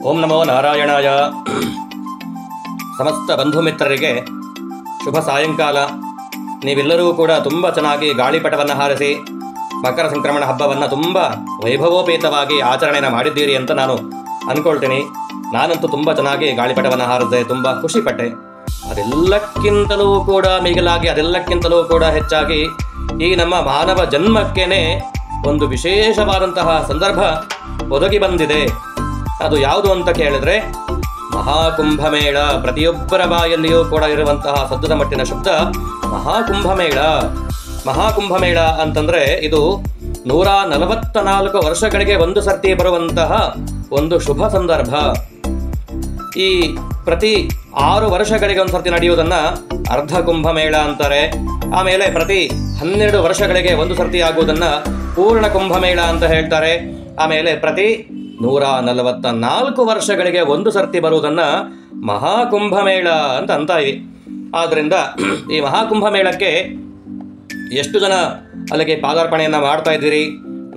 ಓಂ ನಮೋ ನಾರಾಯಣಾಯ. ಸಮಸ್ತ ಬಂಧು ಮಿತ್ರರಿಗೆ ಶುಭ ಸಾಯಂಕಾಲ. ನೀವೆಲ್ಲರೂ ಕೂಡ ತುಂಬ ಚೆನ್ನಾಗಿ ಗಾಳಿಪಟವನ್ನು ಹಾರಿಸಿ ಮಕರ ಸಂಕ್ರಮಣ ಹಬ್ಬವನ್ನು ತುಂಬ ವೈಭವೋಪೇತವಾಗಿ ಆಚರಣೆಯನ್ನು ಮಾಡಿದ್ದೀರಿ ಅಂತ ನಾನು ಅಂದ್ಕೊಳ್ತೀನಿ. ನಾನಂತೂ ತುಂಬ ಚೆನ್ನಾಗಿ ಗಾಳಿಪಟವನ್ನು ಹಾರಿಸಿದೆ, ತುಂಬ ಖುಷಿಪಟ್ಟೆ. ಅದೆಲ್ಲಕ್ಕಿಂತಲೂ ಕೂಡ ಮಿಗಿಲಾಗಿ, ಅದೆಲ್ಲಕ್ಕಿಂತಲೂ ಕೂಡ ಹೆಚ್ಚಾಗಿ ಈ ನಮ್ಮ ಮಾನವ ಜನ್ಮಕ್ಕೇನೆ ಒಂದು ವಿಶೇಷವಾದಂತಹ ಸಂದರ್ಭ ಒದಗಿ ಬಂದಿದೆ. ಅದು ಯಾವುದು ಅಂತ ಕೇಳಿದ್ರೆ ಮಹಾಕುಂಭಮೇಳ. ಪ್ರತಿಯೊಬ್ಬರ ಬಾಯಲ್ಲಿಯೂ ಕೂಡ ಇರುವಂತಹ ಸದ್ದುದ ಮಟ್ಟಿನ ಶಬ್ದ ಮಹಾಕುಂಭಮೇಳ. ಮಹಾಕುಂಭಮೇಳ ಅಂತಂದ್ರೆ ಇದು 144 ವರ್ಷಗಳಿಗೆ ಒಂದು ಸರ್ತಿ ಬರುವಂತಹ ಒಂದು ಶುಭ ಸಂದರ್ಭ. ಈ ಪ್ರತಿ 6 ವರ್ಷಗಳಿಗೆ ಒಂದು ಸರ್ತಿ ನಡೆಯುವುದನ್ನ ಅರ್ಧ ಕುಂಭಮೇಳ ಅಂತಾರೆ. ಆಮೇಲೆ ಪ್ರತಿ 12 ವರ್ಷಗಳಿಗೆ ಒಂದು ಸರ್ತಿ ಆಗುವುದನ್ನ ಪೂರ್ಣ ಕುಂಭಮೇಳ ಅಂತ ಹೇಳ್ತಾರೆ. ಆಮೇಲೆ ಪ್ರತಿ 144 ವರ್ಷಗಳಿಗೆ ಒಂದು ಸರ್ತಿ ಬರುವುದನ್ನು ಮಹಾಕುಂಭಮೇಳ ಅಂತ ಅಂತಾಯಿವಿ. ಆದ್ದರಿಂದ ಈ ಮಹಾಕುಂಭಮೇಳಕ್ಕೆ ಎಷ್ಟು ಜನ ಅಲ್ಲಿಗೆ ಪಾದಾರ್ಪಣೆಯನ್ನು ಮಾಡ್ತಾ ಇದ್ದೀರಿ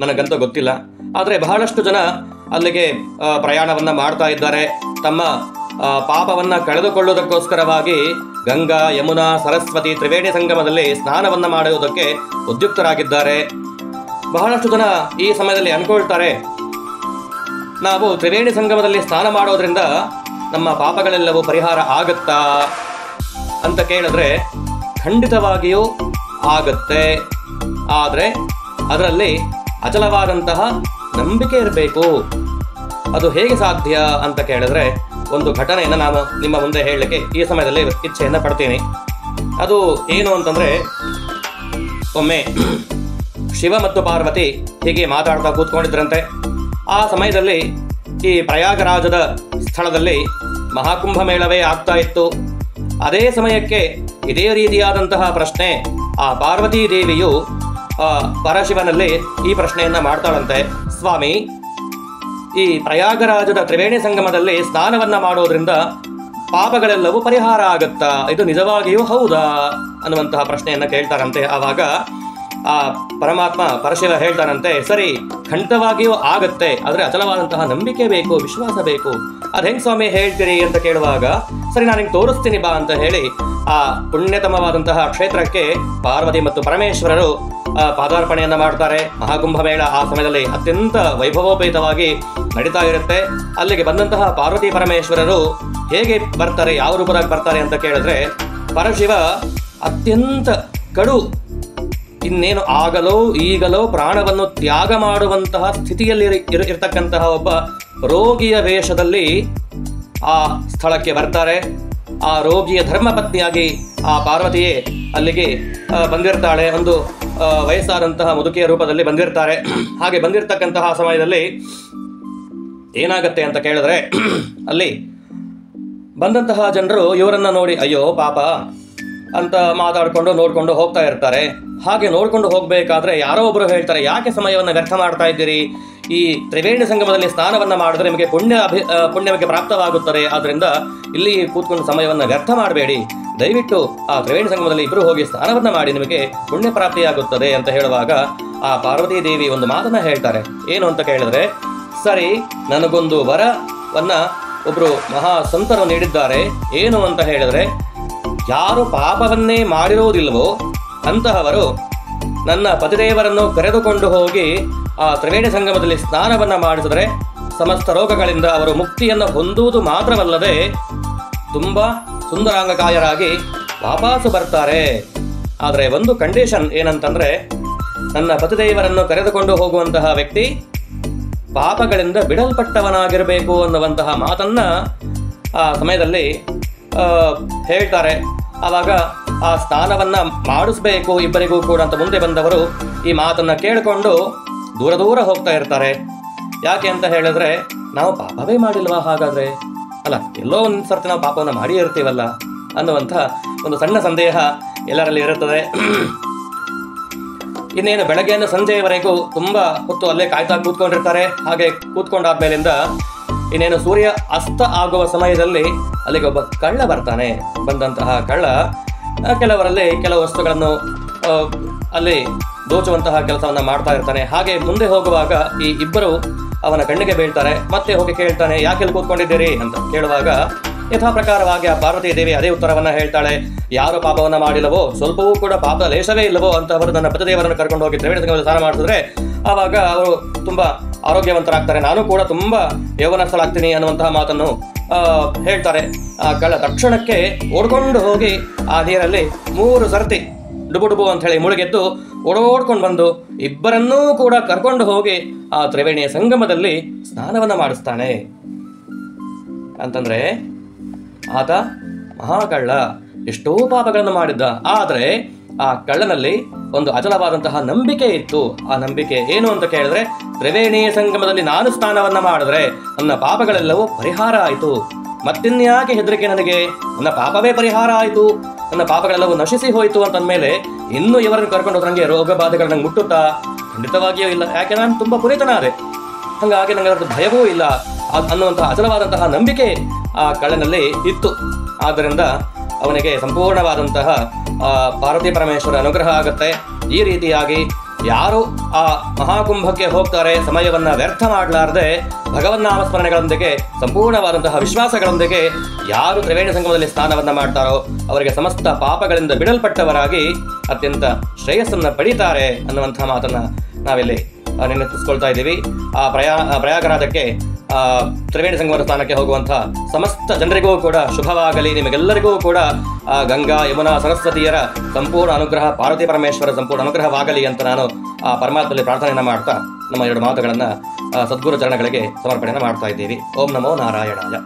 ನನಗಂತೂ ಗೊತ್ತಿಲ್ಲ. ಆದರೆ ಬಹಳಷ್ಟು ಜನ ಅಲ್ಲಿಗೆ ಪ್ರಯಾಣವನ್ನು ಮಾಡ್ತಾ ಇದ್ದಾರೆ. ತಮ್ಮ ಪಾಪವನ್ನು ಕಳೆದುಕೊಳ್ಳುವುದಕ್ಕೋಸ್ಕರವಾಗಿ ಗಂಗಾ, ಯಮುನಾ, ಸರಸ್ವತಿ ತ್ರಿವೇಣಿ ಸಂಗಮದಲ್ಲಿ ಸ್ನಾನವನ್ನು ಮಾಡುವುದಕ್ಕೆ ಉದ್ಯುಕ್ತರಾಗಿದ್ದಾರೆ. ಬಹಳಷ್ಟು ಜನ ಈ ಸಮಯದಲ್ಲಿ ಅನ್ಕೊಳ್ತಾರೆ, ನಾವು ತ್ರಿವೇಣಿ ಸಂಗಮದಲ್ಲಿ ಸ್ನಾನ ಮಾಡೋದ್ರಿಂದ ನಮ್ಮ ಪಾಪಗಳೆಲ್ಲವೂ ಪರಿಹಾರ ಆಗುತ್ತಾ ಅಂತ ಕೇಳಿದ್ರೆ ಖಂಡಿತವಾಗಿಯೂ ಆಗುತ್ತೆ. ಆದರೆ ಅದರಲ್ಲಿ ಅಚಲವಾದಂತಹ ನಂಬಿಕೆ ಇರಬೇಕು. ಅದು ಹೇಗೆ ಸಾಧ್ಯ ಅಂತ ಕೇಳಿದ್ರೆ ಒಂದು ಘಟನೆಯನ್ನು ನಾನು ನಿಮ್ಮ ಮುಂದೆ ಹೇಳಲಿಕ್ಕೆ ಈ ಸಮಯದಲ್ಲಿ ಇಚ್ಛೆಯನ್ನು ಪಡ್ತೀನಿ. ಅದು ಏನು ಅಂತಂದರೆ, ಒಮ್ಮೆ ಶಿವ ಮತ್ತು ಪಾರ್ವತಿ ಹೀಗೆ ಮಾತಾಡ್ತಾ ಕೂತ್ಕೊಂಡಿದ್ರಂತೆ. ಆ ಸಮಯದಲ್ಲಿ ಈ ಪ್ರಯಾಗರಾಜದ ಸ್ಥಳದಲ್ಲಿ ಮಹಾಕುಂಭಮೇಳವೇ ಆಗ್ತಾ ಇತ್ತು. ಅದೇ ಸಮಯಕ್ಕೆ ಇದೇ ರೀತಿಯಾದಂತಹ ಪ್ರಶ್ನೆ ಆ ಪಾರ್ವತೀ ದೇವಿಯು ಪರಶಿವನಲ್ಲಿ ಈ ಪ್ರಶ್ನೆಯನ್ನು ಮಾಡ್ತಾಳಂತೆ. ಸ್ವಾಮಿ, ಈ ಪ್ರಯಾಗರಾಜದ ತ್ರಿವೇಣಿ ಸಂಗಮದಲ್ಲಿ ಸ್ನಾನವನ್ನು ಮಾಡೋದ್ರಿಂದ ಪಾಪಗಳೆಲ್ಲವೂ ಪರಿಹಾರ ಆಗುತ್ತಾ? ಇದು ನಿಜವಾಗಿಯೂ ಹೌದಾ ಅನ್ನುವಂತಹ ಪ್ರಶ್ನೆಯನ್ನು ಕೇಳ್ತಾರಂತೆ. ಆವಾಗ ಆ ಪರಮಾತ್ಮ ಪರಶಿವ ಹೇಳ್ತಾನಂತೆ, ಸರಿ, ಖಂಡಿತವಾಗಿಯೂ ಆಗತ್ತೆ, ಆದರೆ ಅಚಲವಾದಂತಹ ನಂಬಿಕೆ ಬೇಕು, ವಿಶ್ವಾಸ ಬೇಕು. ಅದು ಹೆಂಗೆ ಸ್ವಾಮಿ ಹೇಳ್ತೀರಿ ಅಂತ ಕೇಳುವಾಗ, ಸರಿ ನಾನು ಹಿಂಗೆ ತೋರಿಸ್ತೀನಿ ಬಾ ಅಂತ ಹೇಳಿ ಆ ಪುಣ್ಯತಮವಾದಂತಹ ಕ್ಷೇತ್ರಕ್ಕೆ ಪಾರ್ವತಿ ಮತ್ತು ಪರಮೇಶ್ವರರು ಪಾದಾರ್ಪಣೆಯನ್ನು ಮಾಡ್ತಾರೆ. ಮಹಾಕುಂಭಮೇಳ ಆ ಸಮಯದಲ್ಲಿ ಅತ್ಯಂತ ವೈಭವೋಪೇತವಾಗಿ ನಡೀತಾ ಇರುತ್ತೆ. ಅಲ್ಲಿಗೆ ಬಂದಂತಹ ಪಾರ್ವತಿ ಪರಮೇಶ್ವರರು ಹೇಗೆ ಬರ್ತಾರೆ, ಯಾವ ರೂಪದಾಗ ಬರ್ತಾರೆ ಅಂತ ಕೇಳಿದ್ರೆ, ಪರಶಿವ ಅತ್ಯಂತ ಕಡು, ಇನ್ನೇನು ಆಗಲೋ ಈಗಲೋ ಪ್ರಾಣವನ್ನು ತ್ಯಾಗ ಮಾಡುವಂತಹ ಸ್ಥಿತಿಯಲ್ಲಿ ಇರತಕ್ಕಂತಹ ಒಬ್ಬ ರೋಗಿಯ ವೇಷದಲ್ಲಿ ಆ ಸ್ಥಳಕ್ಕೆ ಬರ್ತಾರೆ. ಆ ರೋಗಿಯ ಧರ್ಮಪತ್ನಿಯಾಗಿ ಆ ಪಾರ್ವತಿಯೇ ಅಲ್ಲಿಗೆ ಬಂದಿರ್ತಾಳೆ. ಒಂದು ವಯಸ್ಸಾದಂತಹ ಮುದುಕಿಯ ರೂಪದಲ್ಲಿ ಬಂದಿರ್ತಾರೆ. ಹಾಗೆ ಬಂದಿರತಕ್ಕಂತಹ ಸಮಯದಲ್ಲಿ ಏನಾಗತ್ತೆ ಅಂತ ಕೇಳಿದ್ರೆ, ಅಲ್ಲಿ ಬಂದಂತಹ ಜನರು ಇವರನ್ನ ನೋಡಿ ಅಯ್ಯೋ ಪಾಪ ಅಂತ ಮಾತಾಡಿಕೊಂಡು ನೋಡ್ಕೊಂಡು ಹೋಗ್ತಾ ಇರ್ತಾರೆ. ಹಾಗೆ ನೋಡ್ಕೊಂಡು ಹೋಗಬೇಕಾದ್ರೆ ಯಾರೋ ಒಬ್ಬರು ಹೇಳ್ತಾರೆ, ಯಾಕೆ ಸಮಯವನ್ನು ವ್ಯರ್ಥ ಮಾಡ್ತಾ ಇದ್ದೀರಿ? ಈ ತ್ರಿವೇಣಿ ಸಂಗಮದಲ್ಲಿ ಸ್ನಾನವನ್ನು ಮಾಡಿದ್ರೆ ನಿಮಗೆ ಪುಣ್ಯಕ್ಕೆ ಪ್ರಾಪ್ತವಾಗುತ್ತದೆ. ಆದ್ದರಿಂದ ಇಲ್ಲಿ ಕೂತ್ಕೊಂಡು ಸಮಯವನ್ನು ವ್ಯರ್ಥ ಮಾಡಬೇಡಿ, ದಯವಿಟ್ಟು ಆ ತ್ರಿವೇಣಿ ಸಂಗಮದಲ್ಲಿ ಇಬ್ಬರು ಹೋಗಿ ಸ್ನಾನವನ್ನು ಮಾಡಿ, ನಿಮಗೆ ಪುಣ್ಯ ಪ್ರಾಪ್ತಿಯಾಗುತ್ತದೆ ಅಂತ ಹೇಳುವಾಗ ಆ ಪಾರ್ವತೀ ದೇವಿ ಒಂದು ಮಾತನ್ನ ಹೇಳ್ತಾರೆ. ಏನು ಅಂತ ಕೇಳಿದ್ರೆ, ಸರಿ, ನನಗೊಂದು ವರವನ್ನ ಒಬ್ರು ಮಹಾ ಸಂತರು ನೀಡಿದ್ದಾರೆ. ಏನು ಅಂತ ಹೇಳಿದ್ರೆ, ಯಾರು ಪಾಪವನ್ನೇ ಮಾಡಿರುವುದಿಲ್ಲವೋ ಅಂತಹವರು ನನ್ನ ಪತಿದೇವರನ್ನು ಕರೆದುಕೊಂಡು ಹೋಗಿ ಆ ತ್ರಿವೇಣಿ ಸಂಗಮದಲ್ಲಿ ಸ್ನಾನವನ್ನು ಮಾಡಿಸಿದರೆ ಸಮಸ್ತ ರೋಗಗಳಿಂದ ಅವರು ಮುಕ್ತಿಯನ್ನು ಹೊಂದುವುದು ಮಾತ್ರವಲ್ಲದೆ ತುಂಬ ಸುಂದರಾಂಗಕಾಯರಾಗಿ ವಾಪಸ್ಸು ಬರ್ತಾರೆ. ಆದರೆ ಒಂದು ಕಂಡೀಷನ್ ಏನಂತಂದರೆ, ನನ್ನ ಪತಿದೇವರನ್ನು ಕರೆದುಕೊಂಡು ಹೋಗುವಂತಹ ವ್ಯಕ್ತಿ ಪಾಪಗಳಿಂದ ಬಿಡಲ್ಪಟ್ಟವನಾಗಿರಬೇಕು ಅನ್ನುವಂತಹ ಮಾತನ್ನ ಆ ಸಮಯದಲ್ಲಿ ಹೇಳ್ತಾರೆ. ಆವಾಗ ಆ ಸ್ನಾನವನ್ನ ಮಾಡಿಸ್ಬೇಕು ಇಬ್ಬರಿಗೂ ಕೂಡ ಅಂತ ಮುಂದೆ ಬಂದವರು ಈ ಮಾತನ್ನ ಕೇಳಿಕೊಂಡು ದೂರ ದೂರ ಹೋಗ್ತಾ ಇರ್ತಾರೆ. ಯಾಕೆ ಅಂತ ಹೇಳಿದ್ರೆ, ನಾವು ಪಾಪವೇ ಮಾಡಿಲ್ವಾ ಹಾಗಾದ್ರೆ? ಅಲ್ಲ, ಎಲ್ಲೋ ಒಂದು ಸರ್ತಿ ನಾವು ಪಾಪವನ್ನು ಮಾಡಿ ಇರ್ತೀವಲ್ಲ ಅನ್ನುವಂಥ ಒಂದು ಸಣ್ಣ ಸಂದೇಹ ಎಲ್ಲರಲ್ಲಿ ಇರುತ್ತದೆ. ಇನ್ನೇನು ಬೆಳಗ್ಗೆಯಿಂದ ಸಂಜೆಯವರೆಗೂ ತುಂಬ ಹೊತ್ತು ಅಲ್ಲೇ ಕಾಯ್ತಾ ಕೂತ್ಕೊಂಡಿರ್ತಾರೆ. ಹಾಗೆ ಕೂತ್ಕೊಂಡಾದ್ಮೇಲಿಂದ ಇನ್ನೇನು ಸೂರ್ಯ ಅಸ್ತ ಆಗುವ ಸಮಯದಲ್ಲಿ ಅಲ್ಲಿಗೆ ಒಬ್ಬ ಕಳ್ಳ ಬರ್ತಾನೆ. ಬಂದಂತಹ ಕಳ್ಳ ಕೆಲವರಲ್ಲಿ ಕೆಲವು ವಸ್ತುಗಳನ್ನು ಅಲ್ಲಿ ದೋಚುವಂತಹ ಕೆಲಸವನ್ನು ಮಾಡ್ತಾ ಇರ್ತಾನೆ. ಹಾಗೆ ಮುಂದೆ ಹೋಗುವಾಗ ಈ ಇಬ್ಬರು ಅವನ ಕಣ್ಣಿಗೆ ಬೀಳ್ತಾರೆ. ಮತ್ತೆ ಹೋಗಿ ಕೇಳ್ತಾನೆ, ಯಾಕೆಲ್ಲಿ ಕೂತ್ಕೊಂಡಿದ್ದೀರಿ ಅಂತ ಕೇಳುವಾಗ ಯಥಾ ಪ್ರಕಾರವಾಗಿ ಆ ಪಾರ್ವತಿ ದೇವಿ ಅದೇ ಉತ್ತರವನ್ನ ಹೇಳ್ತಾಳೆ. ಯಾರು ಪಾಪವನ್ನ ಮಾಡಿಲ್ಲವೋ, ಸ್ವಲ್ಪವೂ ಕೂಡ ಪಾಪ ಲೇಷವೇ ಇಲ್ಲವೋ ಅಂತವರು ನನ್ನ ಪತಿದೇವರನ್ನು ಕರ್ಕೊಂಡು ಹೋಗಿ ತ್ರಿವೇಣಿ ಸಂಗಮದಲ್ಲಿ ಸ್ನಾನ ಮಾಡಿಸಿದ್ರೆ ಆವಾಗ ಅವರು ತುಂಬಾ ಆರೋಗ್ಯವಂತರಾಗ್ತಾರೆ, ನಾನು ಕೂಡ ತುಂಬಾ ಯೌವನಸ್ಥಳಾಗ್ತೀನಿ ಅನ್ನುವಂತಹ ಮಾತನ್ನು ಹೇಳ್ತಾರೆ. ಆ ಕಳ್ಳ ತಕ್ಷಣಕ್ಕೆ ಓಡ್ಕೊಂಡು ಹೋಗಿ ಆ ನೀರಲ್ಲಿ 3 ಸರ್ತಿ ಡುಬು ಅಂತ ಹೇಳಿ ಮುಳುಗೆದ್ದು ಓಡೋಡ್ಕೊಂಡು ಬಂದು ಇಬ್ಬರನ್ನೂ ಕೂಡ ಕರ್ಕೊಂಡು ಹೋಗಿ ಆ ತ್ರಿವೇಣಿಯ ಸಂಗಮದಲ್ಲಿ ಸ್ನಾನವನ್ನ ಮಾಡಿಸ್ತಾನೆ. ಅಂತಂದ್ರೆ ಆತ ಮಹಾಕಳ್ಳ, ಎಷ್ಟೋ ಪಾಪಗಳನ್ನು ಮಾಡಿದ್ದ. ಆದರೆ ಆ ಕಳ್ಳನಲ್ಲಿ ಒಂದು ಅಚಲವಾದಂತಹ ನಂಬಿಕೆ ಇತ್ತು. ಆ ನಂಬಿಕೆ ಏನು ಅಂತ ಕೇಳಿದ್ರೆ, ತ್ರಿವೇಣಿ ಸಂಗಮದಲ್ಲಿ ನಾನು ಸ್ನಾನವನ್ನ ಮಾಡಿದ್ರೆ ನನ್ನ ಪಾಪಗಳೆಲ್ಲವೂ ಪರಿಹಾರ ಆಯಿತು, ಮತ್ತಿನ್ಯಾಕೆ ಹೆದರಿಕೆ ನನಗೆ, ನನ್ನ ಪಾಪವೇ ಪರಿಹಾರ ಆಯಿತು, ನನ್ನ ಪಾಪಗಳೆಲ್ಲವೂ ನಶಿಸಿ ಹೋಯಿತು ಅಂತಂದ್ಮೇಲೆ ಇನ್ನು ಇವರನ್ನು ಕರ್ಕೊಂಡು ನನಗೆ ರೋಗ ಬಾಧೆಗಳು ನಂಗೆ ಮುಟ್ಟುತ್ತಾ? ಖಂಡಿತವಾಗಿಯೂ ಇಲ್ಲ. ಯಾಕೆ ನಾನು ತುಂಬಾ ಪುನೀತನಾದೆ, ಹಾಗಾಗಿ ನನಗೆ ಅದರ ಭಯವೂ ಇಲ್ಲ ಅನ್ನುವಂತಹ ಅಚಲವಾದಂತಹ ನಂಬಿಕೆ ಆ ಕಳ್ಳನಲ್ಲಿ ಇತ್ತು. ಆದ್ದರಿಂದ ಅವನಿಗೆ ಸಂಪೂರ್ಣವಾದಂತಹ ಪಾರ್ವತಿ ಪರಮೇಶ್ವರ ಅನುಗ್ರಹ ಆಗುತ್ತೆ. ಈ ರೀತಿಯಾಗಿ ಯಾರು ಆ ಮಹಾಕುಂಭಕ್ಕೆ ಹೋಗ್ತಾರೆ ಸಮಯವನ್ನ ವ್ಯರ್ಥ ಮಾಡಲಾರದೆ ಭಗವನ್ನಾಮಸ್ಮರಣೆಗಳೊಂದಿಗೆ ಸಂಪೂರ್ಣವಾದಂತಹ ವಿಶ್ವಾಸಗಳೊಂದಿಗೆ ಯಾರು ತ್ರಿವೇಣಿ ಸಂಗಮದಲ್ಲಿ ಸ್ನಾನವನ್ನ ಮಾಡ್ತಾರೋ ಅವರಿಗೆ ಸಮಸ್ತ ಪಾಪಗಳಿಂದ ಬಿಡಲ್ಪಟ್ಟವರಾಗಿ ಅತ್ಯಂತ ಶ್ರೇಯಸ್ಸನ್ನ ಪಡೀತಾರೆ ಅನ್ನುವಂತಹ ಮಾತನ್ನ ನಾವಿಲ್ಲಿ ನೆನಪಿಸ್ಕೊಳ್ತಾ ಇದ್ದೀವಿ. ಆ ಪ್ರಯಾಗರಾಜಕ್ಕೆ ತ್ರಿವೇಣಿ ಸಂಗಮದ ಸ್ಥಾನಕ್ಕೆ ಹೋಗುವಂತಹ ಸಮಸ್ತ ಜನರಿಗೂ ಕೂಡ ಶುಭವಾಗಲಿ. ನಿಮಗೆಲ್ಲರಿಗೂ ಕೂಡ ಆ ಗಂಗಾ ಯಮುನಾ ಸರಸ್ವತಿಯರ ಸಂಪೂರ್ಣ ಅನುಗ್ರಹ, ಪಾರ್ವತಿ ಪರಮೇಶ್ವರ ಸಂಪೂರ್ಣ ಅನುಗ್ರಹವಾಗಲಿ ಅಂತ ನಾನು ಆ ಪರಮಾತ್ಮದಲ್ಲಿ ಪ್ರಾರ್ಥನೆಯನ್ನು ಮಾಡ್ತಾ ನಮ್ಮ 2 ಮಾತುಗಳನ್ನು ಸದ್ಗುರು ಚರಣಗಳಿಗೆ ಸಮರ್ಪಣೆಯನ್ನು ಮಾಡ್ತಾ ಇದ್ದೀವಿ. ಓಂ ನಮೋ ನಾರಾಯಣಾಯ.